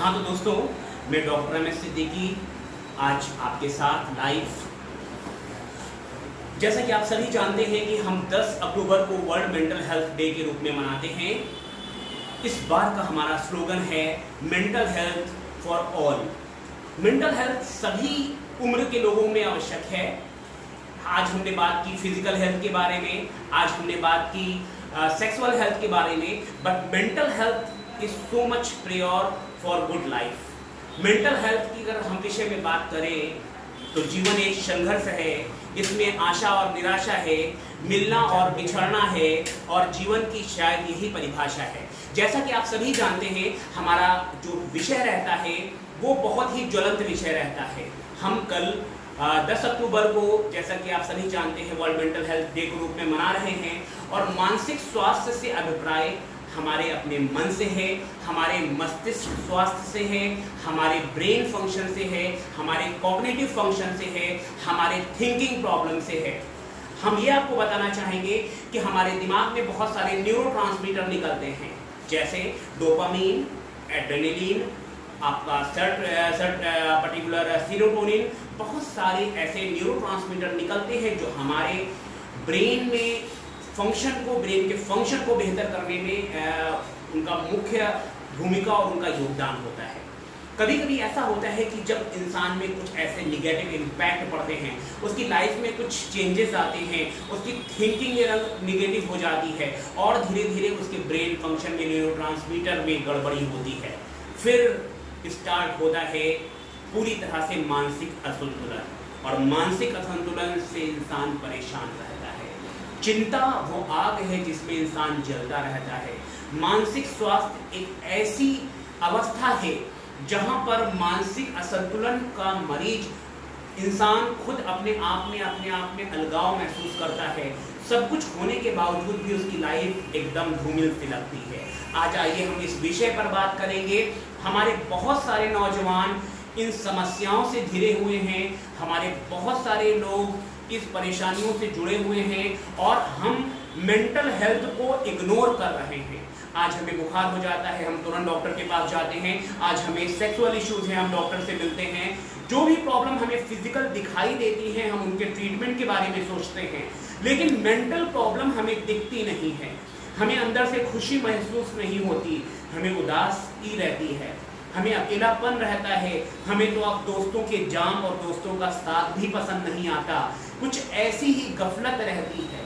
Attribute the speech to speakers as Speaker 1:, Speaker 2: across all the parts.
Speaker 1: हाँ तो दोस्तों, मैं डॉक्टर रमेश सिद्दीकी आज आपके साथ लाइव। जैसा कि आप सभी जानते हैं कि हम 10 अक्टूबर को वर्ल्ड मेंटल हेल्थ डे के रूप में मनाते हैं। इस बार का हमारा स्लोगन है mental health for all. Mental health सभी उम्र के लोगों में आवश्यक है। आज हमने बात की फिजिकल हेल्थ के बारे में, आज हमने बात की सेक्सुअल हेल्थ के बारे में, but mental health is so much prior for good life. Mental health की अगर हम विषय में बात करें तो जीवन एक संघर्ष है, इसमें आशा और निराशा है, मिलना और बिछड़ना है, और जीवन की शायद यही परिभाषा है। जैसा कि आप सभी जानते हैं, हमारा जो विषय रहता है वो बहुत ही ज्वलंत विषय रहता है। हम कल 10 अक्टूबर को, जैसा कि आप सभी जानते हैं, वर्ल्ड मेंटल हेल्थ डे के रूप में मना रहे हैं। और मानसिक स्वास्थ्य से अभिप्राय हमारे अपने मन से है, हमारे मस्तिष्क स्वास्थ्य से है, हमारे ब्रेन फंक्शन से है, हमारे कॉग्निटिव फंक्शन से है, हमारे थिंकिंग प्रॉब्लम से है। हम ये आपको बताना चाहेंगे कि हमारे दिमाग में बहुत सारे न्यूरोट्रांसमीटर निकलते हैं, जैसे डोपामीन, एड्रेनलिन, आपका पर्टिकुलर सीरोटोनिन। बहुत सारे ऐसे न्यूरोट्रांसमीटर निकलते हैं जो हमारे ब्रेन में ब्रेन के फंक्शन को बेहतर करने में उनका मुख्य भूमिका और उनका योगदान होता है। कभी कभी ऐसा होता है कि जब इंसान में कुछ ऐसे निगेटिव इम्पैक्ट पड़ते हैं, उसकी लाइफ में कुछ चेंजेस आते हैं, उसकी थिंकिंग निगेटिव हो जाती है और धीरे धीरे उसके ब्रेन फंक्शन में, न्यूरोट्रांसमीटर में गड़बड़ी होती है। फिर स्टार्ट होता है पूरी तरह से मानसिक असंतुलन, और मानसिक असंतुलन से इंसान परेशान रहता है। चिंता वो आग है जिसमें इंसान जलता रहता है। मानसिक स्वास्थ्य एक ऐसी अवस्था है जहां पर मानसिक असंतुलन का मरीज इंसान खुद अपने आप में अलगाव महसूस करता है। सब कुछ होने के बावजूद भी उसकी लाइफ एकदम धूमिल सी लगती है। आज आइए हम इस विषय पर बात करेंगे। हमारे बहुत सारे नौजवान इन समस्याओं से घिरे हुए हैं, हमारे बहुत सारे लोग इस परेशानियों से जुड़े हुए हैं, और हम मेंटल हेल्थ को इग्नोर कर रहे हैं। आज हमें बुखार हो जाता है, हम तुरंत डॉक्टर के पास जाते हैं। आज हमें सेक्सुअल इश्यूज हैं, हम डॉक्टर से मिलते हैं। जो भी प्रॉब्लम हमें फिजिकल दिखाई देती है, हम उनके ट्रीटमेंट के बारे में सोचते हैं, लेकिन मेंटल प्रॉब्लम हमें दिखती नहीं है। हमें अंदर से खुशी महसूस नहीं होती, हमें उदासी रहती है, हमें अकेलापन रहता है, हमें तो अब दोस्तों के जाम और दोस्तों का साथ भी पसंद नहीं आता। कुछ ऐसी ही गफलत रहती है।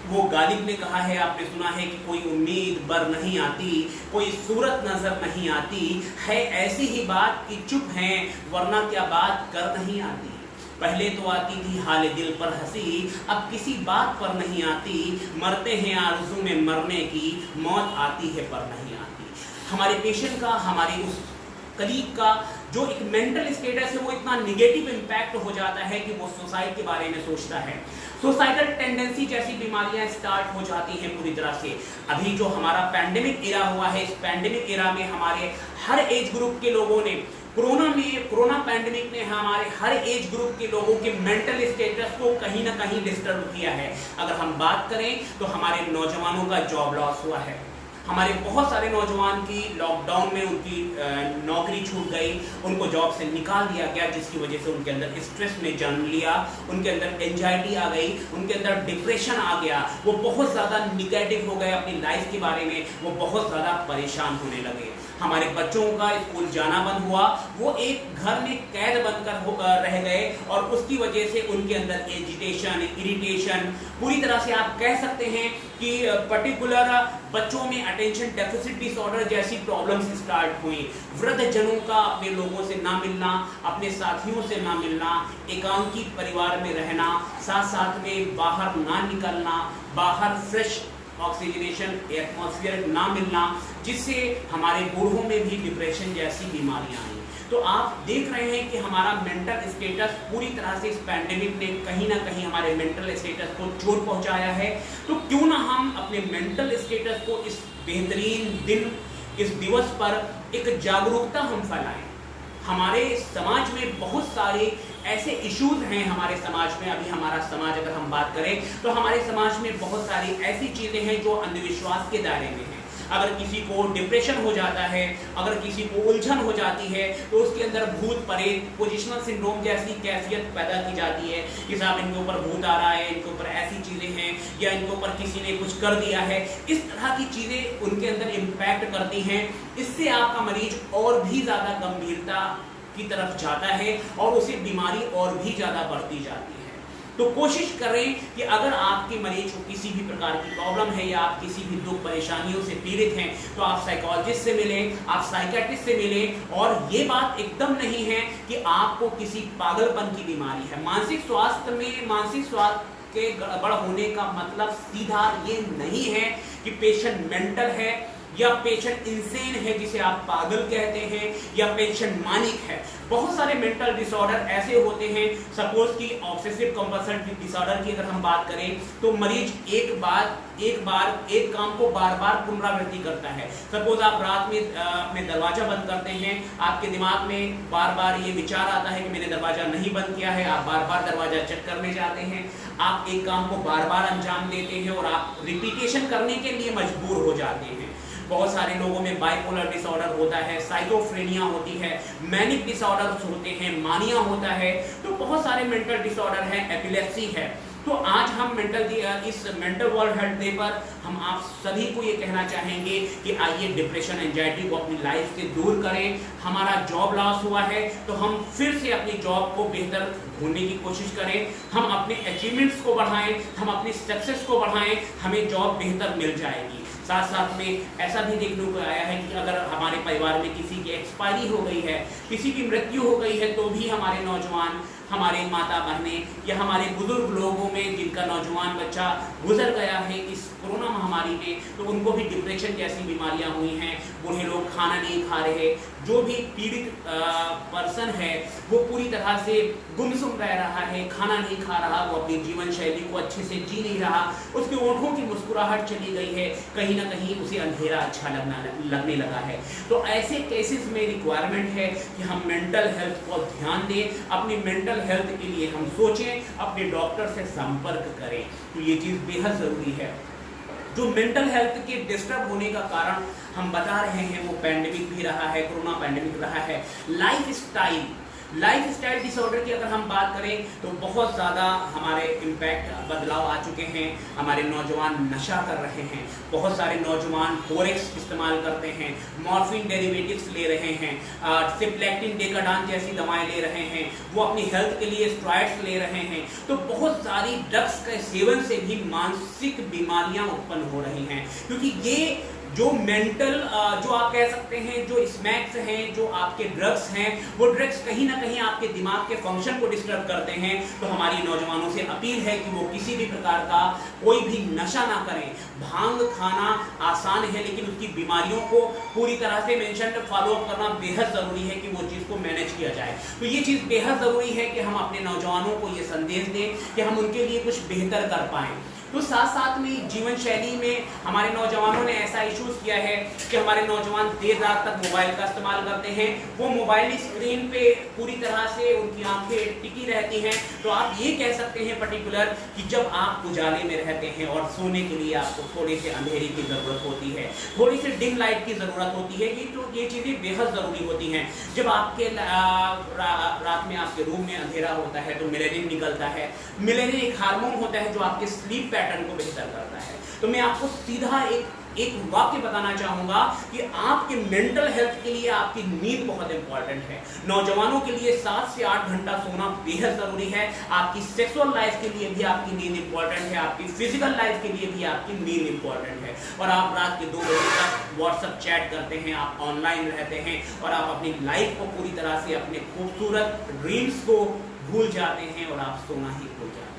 Speaker 1: वो गालिब ने कहा है, आपने सुना है कि कोई उम्मीद बर नहीं आती, कोई सूरत नजर नहीं आती, है ऐसी ही बात कि चुप हैं वरना क्या बात कर नहीं आती। पहले तो आती थी हाले दिल पर हंसी, अब किसी बात पर नहीं आती। मरते हैं आरज़ू में मरने की, मौत आती है पर नहीं आती। हमारे पेशेंट का, हमारे उस कलीग का जो एक मेंटल स्टेटस है, वो इतना निगेटिव इम्पैक्ट हो जाता है कि वो सुसाइड के बारे में सोचता है। सुसाइडल टेंडेंसी जैसी बीमारियां स्टार्ट हो जाती हैं पूरी तरह से। अभी जो हमारा पैंडेमिक एरा हुआ है, इस पैंडेमिक एरा में हमारे हर एज ग्रुप के लोगों ने, कोरोना पैंडेमिक ने हमारे हर एज ग्रुप के लोगों के मेंटल स्टेटस को कहीं ना कहीं डिस्टर्ब किया है। अगर हम बात करें तो हमारे नौजवानों का जॉब लॉस हुआ है। हमारे बहुत सारे नौजवान की लॉकडाउन में उनकी नौकरी छूट गई, उनको जॉब से निकाल दिया गया, जिसकी वजह से उनके अंदर स्ट्रेस ने जन्म लिया, उनके अंदर एंजाइटी आ गई, उनके अंदर डिप्रेशन आ गया। वो बहुत ज़्यादा निगेटिव हो गए अपनी लाइफ के बारे में, वो बहुत ज़्यादा परेशान होने लगे। हमारे बच्चों का स्कूल जाना बंद हुआ, वो एक घर में कैद बनकर रह गए, और उसकी वजह से उनके अंदर एजिटेशन, इरिटेशन, पूरी तरह से आप कह सकते हैं कि पर्टिकुलर बच्चों में अटेंशन डेफिसिट डिसऑर्डर जैसी प्रॉब्लम्स स्टार्ट हुई। वृद्धजनों का अपने लोगों से ना मिलना, अपने साथियों से ना मिलना, एकांकी परिवार में रहना, साथ साथ में बाहर ना निकलना, बाहर फ्रेश ऑक्सीजनेशन एटमॉस्फेयर ना मिलना, जिससे हमारे बूढ़ों में भी डिप्रेशन जैसी बीमारियां आई। तो आप देख रहे हैं कि हमारा मेंटल स्टेटस पूरी तरह से इस पैंडेमिक ने कहीं ना कहीं हमारे मेंटल स्टेटस को चोट पहुंचाया है। तो क्यों ना हम अपने मेंटल स्टेटस को इस बेहतरीन दिन, इस दिवस पर एक जागरूकता हम फैलाएं। हमारे समाज में बहुत सारे ऐसे इश्यूज हैं हमारे समाज में। अभी हमारा समाज अगर हम बात करें तो हमारे समाज में बहुत सारी ऐसी चीजें हैं जो अंधविश्वास के दायरे में हैं। अगर किसी को डिप्रेशन हो जाता है, अगर किसी को उलझन हो जाती है, तो उसके अंदर भूत प्रेत पोजिशनल सिंड्रोम जैसी कैफियत पैदा की जाती है कि साहब इनके ऊपर भूत आ रहा है, इनके ऊपर ऐसी चीजें हैं, या इनके ऊपर किसी ने कुछ कर दिया है। इस तरह की चीजें उनके अंदर इम्पैक्ट करती हैं। इससे आपका मरीज और भी ज्यादा गंभीरता की तरफ जाता है और उसे बीमारी और भी ज्यादा बढ़ती जाती है। तो कोशिश करें कि अगर आपके मरीज को किसी भी प्रकार की प्रॉब्लम है या आप किसी भी दुख परेशानियों से पीड़ित हैं, तो आप साइकोलॉजिस्ट से मिलें, आप साइकियाट्रिस्ट से मिलें। और ये बात एकदम नहीं है कि आपको किसी पागलपन की बीमारी है। मानसिक स्वास्थ्य में मानसिक स्वास्थ्य के गड़बड़ होने का मतलब सीधा ये नहीं है कि पेशेंट मेंटल है या पेशेंट इंसेन है जिसे आप पागल कहते हैं, या पेशेंट मानिक है। बहुत सारे मेंटल डिसऑर्डर ऐसे होते हैं, सपोज कि ऑब्सेसिव कंपल्सिव डिसऑर्डर की अगर हम बात करें, तो मरीज एक बार एक काम को बार बार पुनरावृत्ति करता है। सपोज आप रात में अपने दरवाजा बंद करते हैं, आपके दिमाग में बार बार ये विचार आता है कि मैंने दरवाजा नहीं बंद किया है, आप बार बार दरवाजा चेक करने जाते हैं, आप एक काम को बार बार अंजाम देते हैं और आप रिपीटेशन करने के लिए मजबूर हो जाते हैं। बहुत सारे लोगों में बाइपोलर डिसऑर्डर होता है, साइकोफ्रेनिया होती है, मैनिक डिसऑर्डर्स होते हैं, मानिया होता है। तो बहुत सारे मेंटल डिसऑर्डर हैं, एपिलेप्सी है। तो आज हम इस मेंटल वर्ल्ड हेल्थ डे पर हम आप सभी को ये कहना चाहेंगे कि आइए डिप्रेशन एंजाइटी को अपनी लाइफ से दूर करें। हमारा जॉब लॉस हुआ है तो हम फिर से अपनी जॉब को बेहतर ढूंढने की कोशिश करें, हम अपने अचीवमेंट्स को बढ़ाएं, हम अपनी सक्सेस को बढ़ाएं, हमें जॉब बेहतर मिल जाएगी। साथ साथ में ऐसा भी देखने को आया है कि अगर हमारे परिवार में किसी की एक्सपायरी हो गई है, किसी की मृत्यु हो गई है, तो भी हमारे नौजवान, हमारे माता बहनें या हमारे बुजुर्ग लोगों में जिनका नौजवान बच्चा गुजर गया है इस कोरोना महामारी में, तो उनको भी डिप्रेशन जैसी बीमारियां हुई हैं। बूढ़े लोग खाना नहीं खा रहे, जो भी पीड़ित पर्सन है वो पूरी तरह से गुमसुम रह रहा है, खाना नहीं खा रहा, वो अपनी जीवन शैली को अच्छे से जी नहीं रहा, उसके ओंठों की मुस्कुराहट चली गई है, कहीं ना कहीं उसे अंधेरा अच्छा लगने लगा है। तो ऐसे केसेस में रिक्वायरमेंट है कि हम मेंटल हेल्थ को ध्यान दें, अपनी मेंटल हेल्थ के लिए हम सोचें, अपने डॉक्टर से संपर्क करें। तो ये चीज़ बेहद ज़रूरी है। जो मेंटल हेल्थ के डिस्टर्ब होने का कारण हम बता रहे हैं वो पैंडेमिक भी रहा है, कोरोना पैंडेमिक रहा है। लाइफ स्टाइल डिसऑर्डर की अगर हम बात करें तो बहुत ज़्यादा हमारे इम्पैक्ट बदलाव आ चुके हैं। हमारे नौजवान नशा कर रहे हैं, बहुत सारे नौजवान फोरेक्स इस्तेमाल करते हैं, मॉर्फिन डेरिवेटिव्स ले रहे हैं, सिप्लेक्टिन, डेकाडान जैसी दवाएं ले रहे हैं, वो अपनी हेल्थ के लिए स्टेरॉइड्स ले रहे हैं। तो बहुत सारी ड्रग्स के सेवन से भी मानसिक बीमारियां उत्पन्न हो रही हैं, क्योंकि ये जो मेंटल जो आप कह सकते हैं जो स्मैक्स हैं, जो आपके ड्रग्स हैं, वो ड्रग्स कहीं ना कहीं आपके दिमाग के फंक्शन को डिस्टर्ब करते हैं। तो हमारी नौजवानों से अपील है कि वो किसी भी प्रकार का कोई भी नशा ना करें। भांग खाना आसान है, लेकिन उसकी बीमारियों को पूरी तरह से मेंशन फॉलो अप करना बेहद ज़रूरी है कि वो चीज़ को मैनेज किया जाए। तो ये चीज़ बेहद ज़रूरी है कि हम अपने नौजवानों को ये संदेश दें कि हम उनके लिए कुछ बेहतर कर पाएँ। तो साथ साथ में जीवन शैली में हमारे नौजवानों ने ऐसा इश्यूज किया है कि हमारे नौजवान देर रात तक मोबाइल का इस्तेमाल करते हैं, वो मोबाइल स्क्रीन पे पूरी तरह से उनकी आंखें टिकी रहती हैं। तो आप ये कह सकते हैं पर्टिकुलर कि जब आप उजाले में रहते हैं और सोने के लिए आपको थोड़े से अंधेरे की ज़रूरत होती है, थोड़ी सी डिम लाइट की ज़रूरत होती है, ये चीज़ें बेहद ज़रूरी होती हैं। जब आपके रात में आपके रूम में अंधेरा होता है तो मेलेनिन निकलता है। मेलेनिन एक हार्मोन होता है जो आपके स्लीप पैटर्न को बेहतर करता है। तो मैं आपको सीधा एक वाक्य बताना चाहूंगा कि आपके मेंटल हेल्थ के लिए आपकी नींद बहुत इंपॉर्टेंट है। नौजवानों के लिए 7 से 8 घंटा सोना बेहद जरूरी है। आपकी सेक्सुअल लाइफ के लिए भी आपकी नींद इंपॉर्टेंट है, आपकी फिजिकल लाइफ के लिए भी आपकी नींद इंपॉर्टेंट है। और आप रात के 2 बजे तक व्हाट्सएप चैट करते हैं, आप ऑनलाइन रहते हैं और आप अपनी लाइफ को पूरी तरह से अपने खूबसूरत ड्रीम्स को भूल जाते हैं और आप सोना ही भूल जाते हैं।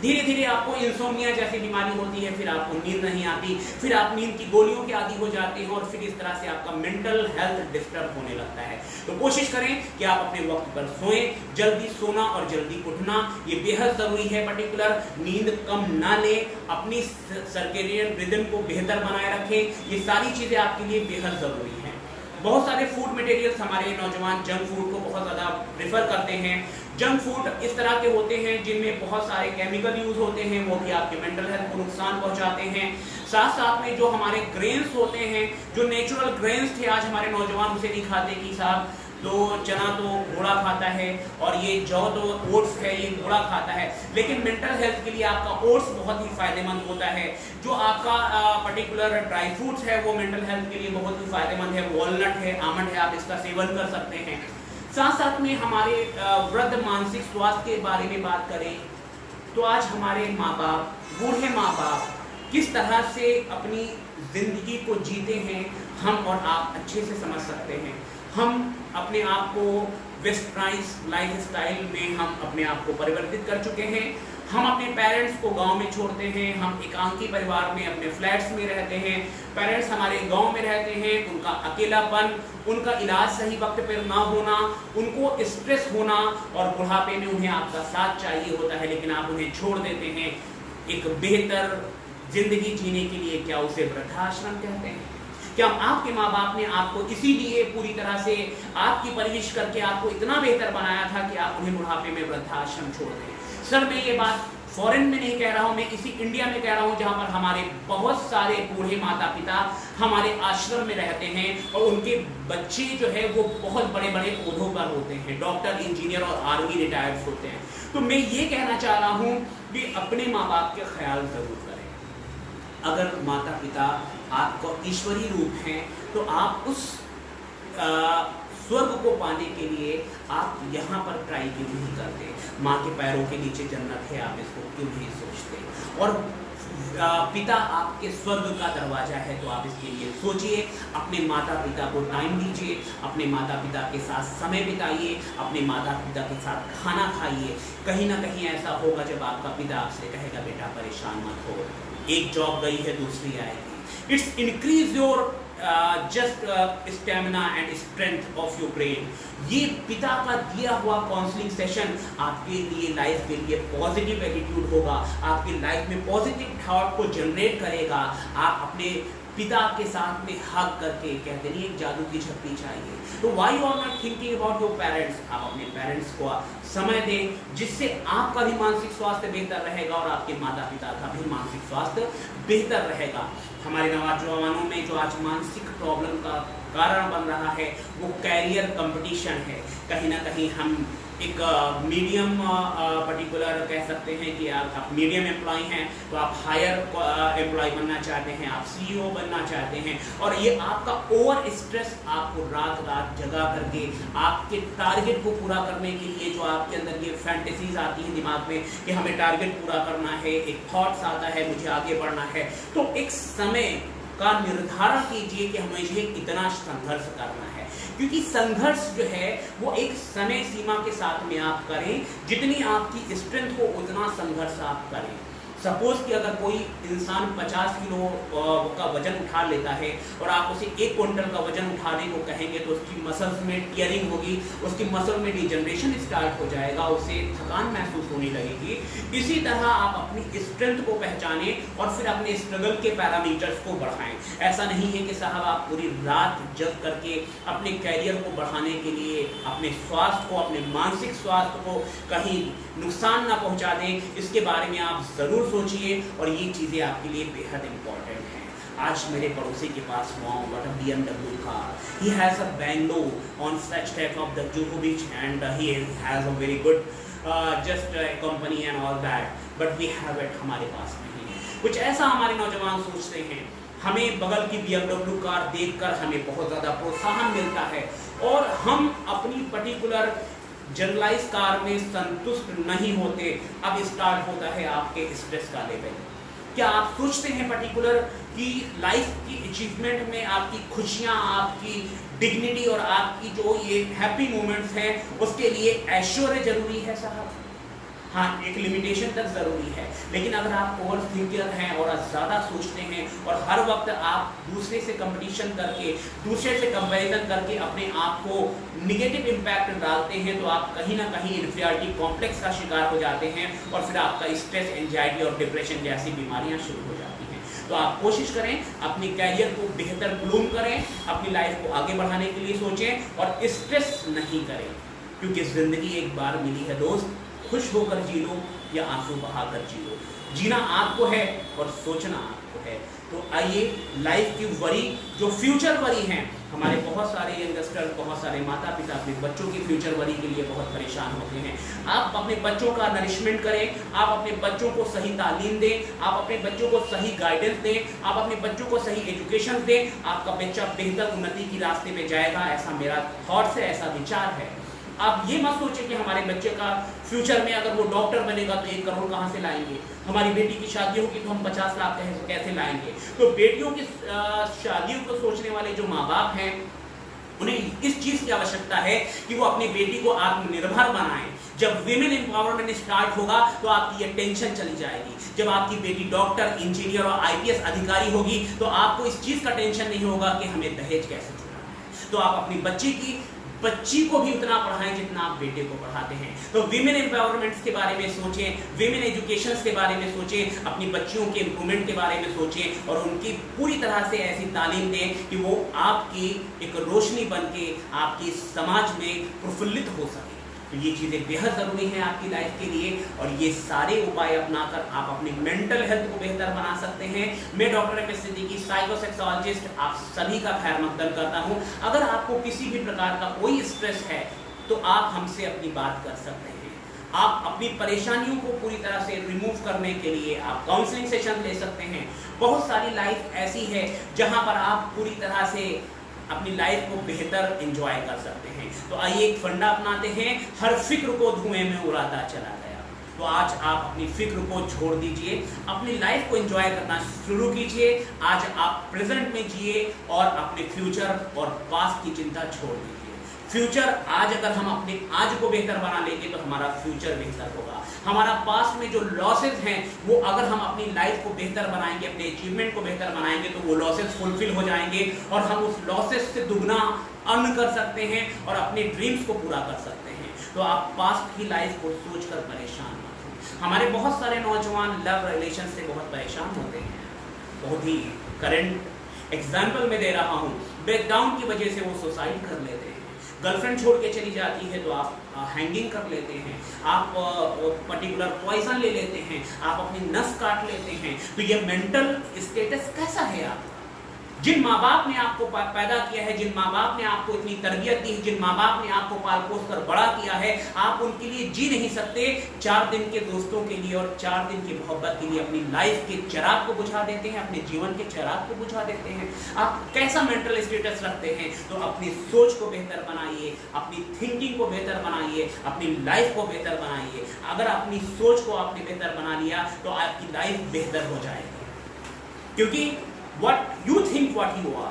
Speaker 1: धीरे धीरे आपको इंसोम्निया जैसी बीमारी होती है, फिर आपको नींद नहीं आती, फिर आप नींद की गोलियों के आदी हो जाते हैं और फिर इस तरह से आपका मेंटल हेल्थ डिस्टर्ब होने लगता है। तो कोशिश करें कि आप अपने वक्त पर सोएं। जल्दी सोना और जल्दी उठना ये बेहद जरूरी है। पर्टिकुलर नींद कम ना लें, अपनी सर्केडियन रिदम को बेहतर बनाए रखें, ये सारी चीजें आपके लिए बेहद जरूरी है। बहुत सारे फूड मटेरियल्स हमारे नौजवान जंक फूड को बहुत ज़्यादा प्रेफर करते हैं। जंक फूड इस तरह के होते हैं जिनमें बहुत सारे केमिकल यूज होते हैं, वो भी आपके मेंटल हेल्थ को नुकसान पहुंचाते हैं। साथ साथ में जो हमारे ग्रेन्स होते हैं, जो नेचुरल ग्रेन्स थे, आज हमारे नौजवान उसे नहीं खाते कि साहब तो चना तो घोड़ा खाता है और ये जौ तो ओट्स है ये घोड़ा खाता है। लेकिन मेंटल हेल्थ के लिए आपका ओट्स बहुत ही फायदेमंद होता है। जो आपका पर्टिकुलर ड्राई फ्रूट्स है वो मेंटल हेल्थ के लिए बहुत ही फायदेमंद है। वॉलनट है, आमंड है, आप इसका सेवन कर सकते हैं। साथ साथ में हमारे वृद्ध मानसिक स्वास्थ्य के बारे में बात करें तो आज हमारे माँ बाप, बूढ़े माँ बाप किस तरह से अपनी जिंदगी को जीते हैं, हम और आप अच्छे से समझ सकते हैं। हम अपने आप को वेस्टर्नाइज लाइफ स्टाइल में हम अपने आप को परिवर्तित कर चुके हैं। हम अपने पेरेंट्स को गांव में छोड़ते हैं, हम एकांकी परिवार में अपने फ्लैट्स में रहते हैं। पेरेंट्स हमारे गांव में रहते हैं, उनका अकेलापन, उनका इलाज सही वक्त पर ना होना, उनको स्ट्रेस होना और बुढ़ापे में उन्हें आपका साथ चाहिए होता है, लेकिन आप उन्हें छोड़ देते हैं। एक बेहतर जिंदगी जीने के लिए क्या उसे वृद्धाश्रम कहते हैं? क्या आपके माँ बाप ने आपको इसीलिए पूरी तरह से आपकी परवरिश करके आपको इतना बेहतर बनाया था कि आप उन्हें बुढ़ापे में वृद्धाश्रम छोड़ दें? सर मैं ये बात फॉरेन में नहीं कह रहा हूँ, मैं इसी इंडिया में कह रहा हूँ जहाँ पर हमारे बहुत सारे बूढ़े माता पिता हमारे आश्रम में रहते हैं और उनके बच्चे जो है वो बहुत बड़े बड़े ओहदों पर होते हैं, डॉक्टर, इंजीनियर और आर्मी रिटायर्ड होते हैं। तो मैं ये कहना चाह रहा हूँ कि अपने माँ बाप का ख्याल जरूर करें। अगर माता पिता आपको ईश्वरीय रूप हैं तो आप उस स्वर्ग को पाने के लिए आप यहाँ पर ट्राई क्यों नहीं करते? माँ के पैरों के नीचे जन्नत है, आप इसको क्यों नहीं सोचते? और पिता आपके स्वर्ग का दरवाजा है तो आप इसके लिए सोचिए। अपने माता पिता को टाइम दीजिए, अपने माता पिता के साथ समय बिताइए, अपने माता पिता के साथ खाना खाइए। कहीं ना कहीं ऐसा होगा जब आपका पिता आपसे कहेगा बेटा परेशान मत हो, एक जॉब गई है दूसरी आएगी। It's increase your just stamina and strength of your brain. ये पिता का दिया हुआ काउंसलिंग सेशन आपके लिए लाइफ के लिए पॉजिटिव एटीट्यूड होगा, आपकी लाइफ में पॉजिटिव थॉट को जनरेट करेगा। आप अपने पिता के साथ में हग करके कहते नहीं एक जादू की झप्पी चाहिए, तो why you are not thinking about your parents? आप अपने पेरेंट्स को समय दें, जिससे आपका भी मानसिक स्वास्थ्य बेहतर रहेगा और आपके माता पिता का भी मानसिक स्वास्थ्य बेहतर रहेगा। हमारे नौजवानों में जो आज मानसिक प्रॉब्लम का कारण बन रहा है वो कैरियर कंपटीशन है। कहीं ना कहीं हम एक मीडियम पर्टिकुलर कह सकते हैं कि आप मीडियम एम्प्लॉय हैं तो आप हायर एम्प्लॉय बनना चाहते हैं, आप सीईओ बनना चाहते हैं, और ये आपका ओवर स्ट्रेस आपको रात रात जगा करके आपके टारगेट को पूरा करने के लिए जो आपके अंदर ये फैंटेसीज आती हैं दिमाग में कि हमें टारगेट पूरा करना है, एक थॉट्स आता है मुझे आगे बढ़ना है, तो एक समय का निर्धारण कीजिए कि हमें इतना संघर्ष करना है। क्योंकि संघर्ष जो है वो एक समय सीमा के साथ में आप करें, जितनी आपकी स्ट्रेंथ हो उतना संघर्ष आप करें। सपोज कि अगर कोई इंसान 50 किलो का वजन उठा लेता है और आप उसे 1 क्विंटल का वजन उठाने को कहेंगे तो उसकी मसल्स में टियरिंग होगी, उसकी मसल में डिजनरेशन स्टार्ट हो जाएगा, उसे थकान महसूस होने लगेगी। इसी तरह आप अपनी स्ट्रेंथ को पहचानें और फिर अपने स्ट्रगल के पैरामीटर्स को बढ़ाएं। ऐसा नहीं है कि साहब आप पूरी रात जग करके अपने कैरियर को बढ़ाने के लिए अपने स्वास्थ्य को, अपने मानसिक स्वास्थ्य को कहीं नुकसान ना पहुंचा दें। इसके बारे में आप जरूर सोचिए और ये चीज़ें आपके लिए बेहद इंपॉर्टेंट हैं। आज मेरे पड़ोसी के पास but a BMW car. He has a bungalow on such type of the Juhu Beach and he has a very good just company and all that. But we have it हमारे पास नहीं है। कुछ ऐसा हमारे नौजवान सोचते हैं। हमें बगल की BMW कार देखकर हमें बहुत ज़्यादा प्रोत्साहन मिलता है और हम अपनी पर्टिकुलर जनरलाइज कार में संतुष्ट नहीं होते। अब स्टार्ट होता है आपके स्ट्रेस का लेवल। क्या आप सोचते हैं पर्टिकुलर कि लाइफ की अचीवमेंट में आपकी खुशियां, आपकी डिग्निटी और आपकी जो ये हैप्पी मोमेंट्स हैं उसके लिए ऐश्वर्य जरूरी है साहब? हाँ, एक लिमिटेशन तक ज़रूरी है, लेकिन अगर आप ओवर थिंकर हैं और ज़्यादा सोचते हैं और हर वक्त आप दूसरे से कंपटीशन करके, दूसरे से कंपैरिजन करके अपने आप को निगेटिव इम्पैक्ट डालते हैं तो आप कहीं ना कहीं इन्फीरियरिटी कॉम्प्लेक्स का शिकार हो जाते हैं और फिर आपका स्ट्रेस, एंजाइटी और डिप्रेशन जैसी बीमारियां शुरू हो जाती हैं। तो आप कोशिश करें, अपनी कैरियर को बेहतर ग्रूम करें, अपनी लाइफ को आगे बढ़ाने के लिए सोचें और स्ट्रेस नहीं करें, क्योंकि जिंदगी एक बार मिली है दोस्त। खुश होकर जी लो या आंसू बहाकर जी लो, जीना आपको है और सोचना आपको है। तो आइए, लाइफ की वरी, जो फ्यूचर वरी हैं, हमारे बहुत सारे यंगस्टर, बहुत सारे माता पिता अपने बच्चों की फ्यूचर वरी के लिए बहुत परेशान होते हैं। आप अपने बच्चों का नरिशमेंट करें, आप अपने बच्चों को सही तालीम दें, आप अपने बच्चों को सही गाइडेंस दें, आप अपने बच्चों को सही एजुकेशन दें, आपका बच्चा बेहतर उन्नति की रास्ते में जाएगा। ऐसा मेरा थॉट्स है, ऐसा विचार है। आप ये मत सोचें कि हमारे बच्चे का फ्यूचर में अगर वो डॉक्टर बनेगा तो 1 करोड़ कहाँ से लाएंगे, हमारी बेटी की शादी होगी तो हम 50 लाख कैसे लाएंगे। तो बेटियों की शादियों को सोचने वाले जो माँ बाप हैं, उन्हें इस चीज़ की आवश्यकता है कि वो अपनी बेटी को आत्मनिर्भर बनाएं। जब विमेन एम्पावरमेंट स्टार्ट होगा तो आपकी ये टेंशन चली जाएगी। जब आपकी बेटी डॉक्टर, इंजीनियर और IPS अधिकारी होगी तो आपको इस चीज़ का टेंशन नहीं होगा कि हमें दहेज कैसे चुकाना है। तो आप अपनी बच्ची को भी उतना पढ़ाएं जितना आप बेटे को पढ़ाते हैं। तो विमेन एम्पावरमेंट के बारे में सोचें, विमेन एजुकेशन के बारे में सोचें, अपनी बच्चियों के इम्प्रूवमेंट के बारे में सोचें और उनकी पूरी तरह से ऐसी तालीम दें कि वो आपकी एक रोशनी बन के आपकी समाज में प्रफुल्लित हो सके। तो ये चीज़ें बेहद ज़रूरी हैं आपकी लाइफ के लिए और ये सारे उपाय अपनाकर आप अपनी मेंटल हेल्थ को बेहतर बना सकते हैं। मैं डॉक्टर एम एस सिद्दीकी, साइकोसेक्सोलॉजिस्ट, आप सभी का खैर मकदम करता हूँ। अगर आपको किसी भी प्रकार का कोई स्ट्रेस है तो आप हमसे अपनी बात कर सकते हैं। आप अपनी परेशानियों को पूरी तरह से रिमूव करने के लिए आप काउंसलिंग सेशन ले सकते हैं। बहुत सारी लाइफ ऐसी है जहाँ पर आप पूरी तरह से अपनी लाइफ को बेहतर एंजॉय कर सकते हैं। तो आइए एक फंडा अपनाते हैं, हर फिक्र को धुएं में उड़ाता चला गया। तो आज आप अपनी फिक्र को छोड़ दीजिए, अपनी लाइफ को एंजॉय करना शुरू कीजिए। आज आप प्रेजेंट में जिए और अपने फ्यूचर और पास्ट की चिंता छोड़ दीजिए। फ्यूचर आज अगर हम अपने आज को बेहतर बना लेंगे तो हमारा फ्यूचर बेहतर होगा। हमारा पास्ट में जो लॉसेज हैं वो अगर हम अपनी लाइफ को बेहतर बनाएंगे, अपने अचीवमेंट को बेहतर बनाएंगे तो वो लॉसेज फुलफिल हो जाएंगे और हम उस लॉसेज से दुगना अर्न कर सकते हैं और अपने ड्रीम्स को पूरा कर सकते हैं। तो आप पास्ट की लाइफ को सोचकर परेशान मत हो। हमारे बहुत सारे नौजवान लव रिलेशन से बहुत परेशान होते हैं। बहुत ही करंट एग्जाम्पल मैं दे रहा हूँ, ब्रेकडाउन की वजह से वो सुसाइड कर लेते हैं। गर्लफ्रेंड छोड़ के चली जाती है तो आप हैंगिंग कर लेते हैं, आप पर्टिकुलर पॉइजन ले लेते हैं, आप अपनी नस काट लेते हैं। तो ये मेंटल स्टेटस कैसा है आपका? जिन माँ बाप ने आपको पैदा किया है, जिन माँ बाप ने आपको इतनी तरबियत दी है, जिन माँ बाप ने आपको पाल पोस कर बड़ा किया है, आप उनके लिए जी नहीं सकते। 4 दिन के दोस्तों के लिए और 4 दिन की मोहब्बत के लिए अपनी लाइफ के चिराग को बुझा देते हैं, अपने जीवन के चिराग को बुझा देते हैं। आप कैसा मेंटल स्टेटस रखते हैं? तो अपनी सोच को बेहतर बनाइए, अपनी थिंकिंग को बेहतर बनाइए, अपनी लाइफ को बेहतर बनाइए। अगर अपनी सोच को आपने बेहतर बना लिया तो आपकी लाइफ बेहतर हो जाएगी, क्योंकि What you think what you are,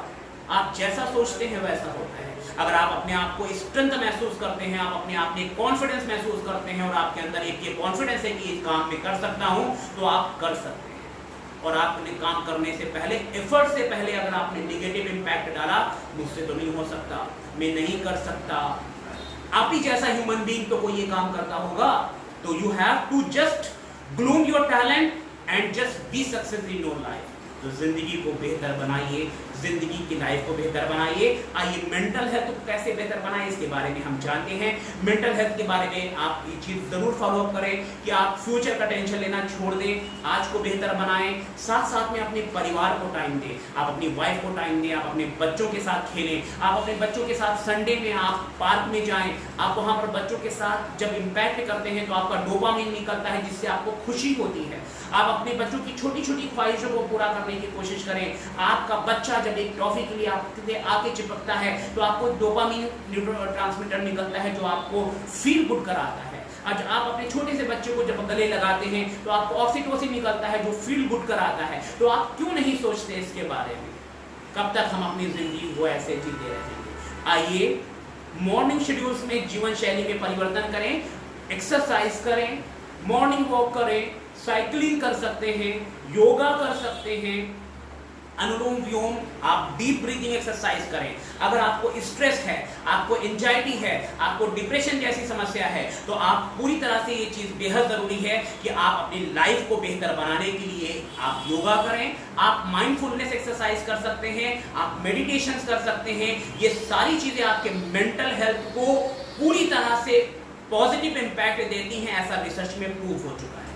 Speaker 1: आप जैसा सोचते हैं वैसा होता है। अगर आप अपने आप को स्ट्रेंथ महसूस करते हैं, आप अपने आप में कॉन्फिडेंस महसूस करते हैं और आपके अंदर एक ये कॉन्फिडेंस है कि इस काम में कर सकता हूं, तो आप कर सकते हैं। और आपने काम करने से पहले, एफर्ट से पहले अगर आपने नेगेटिव इंपैक्ट डाला, मुझसे तो नहीं हो सकता, मैं नहीं कर सकता, आप ही जैसा ह्यूमन बीइंग तो कोई ये काम करता होगा, तो you have to just groom your talent and just be success in your life. तो जिंदगी को बेहतर बनाइए, जिंदगी की लाइफ को बेहतर बनाइए। आइए मेंटल हेल्थ को कैसे बेहतर बनाएं इसके बारे में हम जानते हैं। मेंटल हेल्थ के बारे में आप ये चीज़ ज़रूर फॉलो अप करें कि आप फ्यूचर का टेंशन लेना छोड़ दें, आज को बेहतर बनाएं, साथ साथ में अपने परिवार को टाइम दें, आप अपनी वाइफ को टाइम दें, आप अपने बच्चों के साथ खेलें, आप अपने बच्चों के साथ संडे में आप पार्क में जाएं, आप वहाँ पर बच्चों के साथ जब इम्पैक्ट करते हैं तो आपका डोपामिन निकलता है जिससे आपको खुशी होती है। आप अपने बच्चों की छोटी छोटी ख्वाहिशों को पूरा करने की कोशिश करें। आपका बच्चा जब एक टॉफी के लिए आपसे आके चिपकता है तो आपको डोपामिन न्यूरोट्रांसमीटर निकलता है जो आपको फील गुड कराता है। आज आप अपने छोटे से बच्चे को जब गले लगाते हैं तो आपको ऑक्सीटोसिन निकलता है जो फील गुड कराता है। तो आप क्यों नहीं सोचते इसके बारे में? कब तक हम अपनी जिंदगी को ऐसे जीते रहेंगे? आइए मॉर्निंग शेड्यूल्स में जीवन शैली में परिवर्तन करें, एक्सरसाइज करें, मॉर्निंग वॉक करें, साइकिलिंग कर सकते हैं, योगा कर सकते हैं, अनुलोम विलोम, आप डीप ब्रीथिंग एक्सरसाइज करें। अगर आपको स्ट्रेस है, आपको एंजाइटी है, आपको डिप्रेशन जैसी समस्या है, तो आप पूरी तरह से ये चीज़ बेहद ज़रूरी है कि आप अपनी लाइफ को बेहतर बनाने के लिए आप योगा करें, आप माइंडफुलनेस एक्सरसाइज कर सकते हैं, आप मेडिटेशंस कर सकते हैं। ये सारी चीजें आपके मेंटल हेल्थ को पूरी तरह से पॉजिटिव इंपैक्ट देती हैं, ऐसा रिसर्च में प्रूव हो चुका है।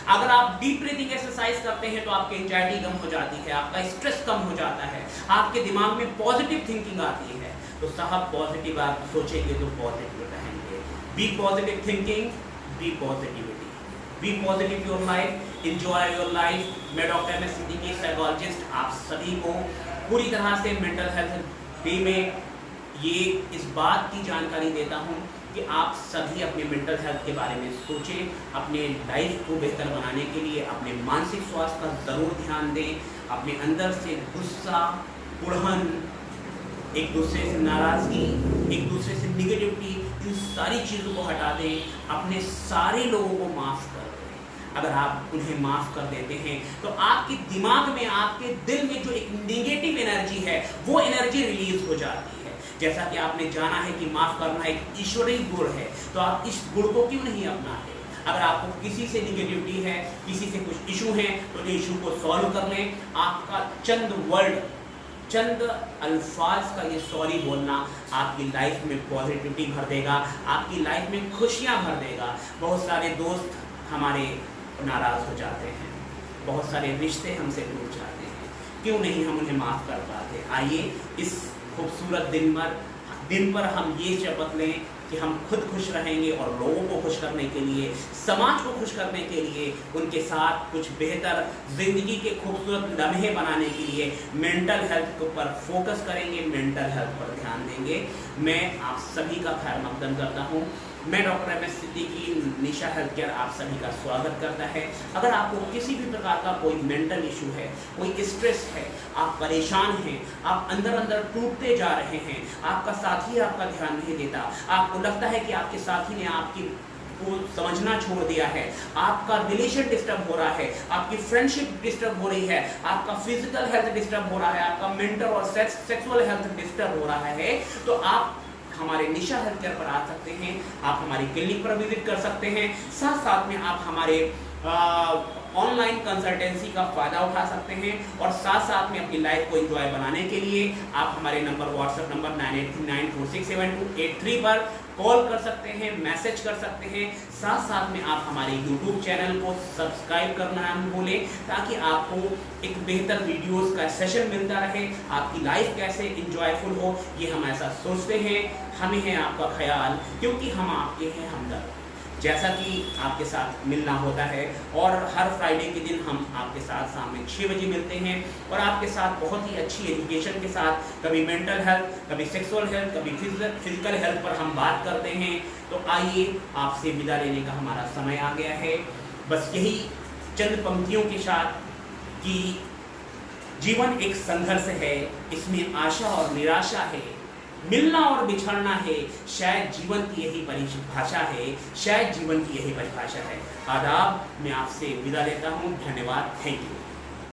Speaker 1: अगर आप डीप ब्रीथिंग एक्सरसाइज करते हैं तो आपकी एंजाइटी कम हो जाती है, आपका स्ट्रेस कम हो जाता है, आपके दिमाग में पॉजिटिव थिंकिंग आती है। तो साहब पॉजिटिव आप सोचेंगे तो पॉजिटिव रहेंगे। Be positive thinking, be positivity, be positive your life, enjoy your life. मैं doctor M S Siddiqui psychologist आप सभी को पूरी तरह से मेंटल हेल्थ डे में ये इस बात की जानकारी देता हूँ कि आप सभी अपने मेंटल हेल्थ के बारे में सोचें, अपने लाइफ को बेहतर बनाने के लिए अपने मानसिक स्वास्थ्य का ज़रूर ध्यान दें। अपने अंदर से गुस्सा, कुड़हन, एक दूसरे से नाराज़गी, एक दूसरे से निगेटिविटी, इन सारी चीज़ों को हटा दें। अपने सारे लोगों को माफ़ कर दें। अगर आप उन्हें माफ़ कर देते हैं तो आपके दिमाग में, आपके दिल में जो एक निगेटिव एनर्जी है वो एनर्जी रिलीज हो जाती है। जैसा कि आपने जाना है कि माफ़ करना एक ईश्वरीय गुण है, तो आप इस गुण को क्यों नहीं अपनाते? अगर आपको किसी से निगेटिविटी है, किसी से कुछ इशू है, तो इशू को सॉल्व कर लें। आपका चंद अल्फाज का ये सॉरी बोलना आपकी लाइफ में पॉजिटिविटी भर देगा, आपकी लाइफ में खुशियाँ भर देगा। बहुत सारे दोस्त हमारे नाराज़ हो जाते हैं, बहुत सारे रिश्ते हमसे टूट जाते हैं, क्यों नहीं हम उन्हें माफ़ कर पाते? आइए इस खूबसूरत दिन पर हम ये शपथ लें कि हम खुद खुश रहेंगे और लोगों को खुश करने के लिए, समाज को खुश करने के लिए, उनके साथ कुछ बेहतर ज़िंदगी के खूबसूरत लम्हे बनाने के लिए मेंटल हेल्थ पर फोकस करेंगे, मेंटल हेल्थ पर ध्यान देंगे। मैं आप सभी का खैर मकदम करता हूँ। मैं डॉक्टर एम एस सिद्दीकी, निशा हेल्थ केयर आप सभी का स्वागत करता है। अगर आपको किसी भी प्रकार का कोई मेंटल इशू है, कोई स्ट्रेस है, आप परेशान हैं, आप अंदर टूटते जा रहे हैं, आपका साथी आपका ध्यान नहीं देता, आपको लगता है कि आपके साथी ने आपकी को समझना छोड़ दिया है, आपका रिलेशन डिस्टर्ब हो रहा है, आपकी फ्रेंडशिप डिस्टर्ब हो रही है, आपका फिजिकल हेल्थ डिस्टर्ब हो रहा है, आपका मेंटल और सेक्सुअल हेल्थ डिस्टर्ब हो रहा है, तो आप हमारे निशा हेल्थ केयर पर आ सकते हैं। आप हमारी क्लिनिक पर विजिट कर सकते हैं। साथ में आप हमारे ऑनलाइन कंसल्टेंसी का फ़ायदा उठा सकते हैं और साथ में अपनी लाइफ को एंजॉय बनाने के लिए आप हमारे व्हाट्सएप नंबर 9839467283 पर कॉल कर सकते हैं, मैसेज कर सकते हैं। साथ में आप हमारे यूट्यूब चैनल को सब्सक्राइब करना ना भूलें, ताकि आपको एक बेहतर वीडियोस का सेशन मिलता रहे। आपकी लाइफ कैसे इंजॉयफुल हो, ये हम ऐसा सोचते हैं। हमें है आपका ख्याल, क्योंकि हम आपके हैं हमदर्द। जैसा कि आपके साथ मिलना होता है और हर फ्राइडे के दिन हम आपके साथ शाम में 6 बजे मिलते हैं और आपके साथ बहुत ही अच्छी एजुकेशन के साथ कभी मेंटल हेल्थ, कभी सेक्सुअल हेल्थ, कभी फिजिकल हेल्थ पर हम बात करते हैं। तो आइए आपसे विदा लेने का हमारा समय आ गया है। बस यही चंद पंक्तियों के साथ कि जीवन एक संघर्ष है, इसमें आशा और निराशा है, मिलना और बिछड़ना है, शायद जीवन की यही परिभाषा है, शायद जीवन की यही परिभाषा है। आदाब, मैं आपसे विदा लेता हूँ। धन्यवाद, थैंक यू।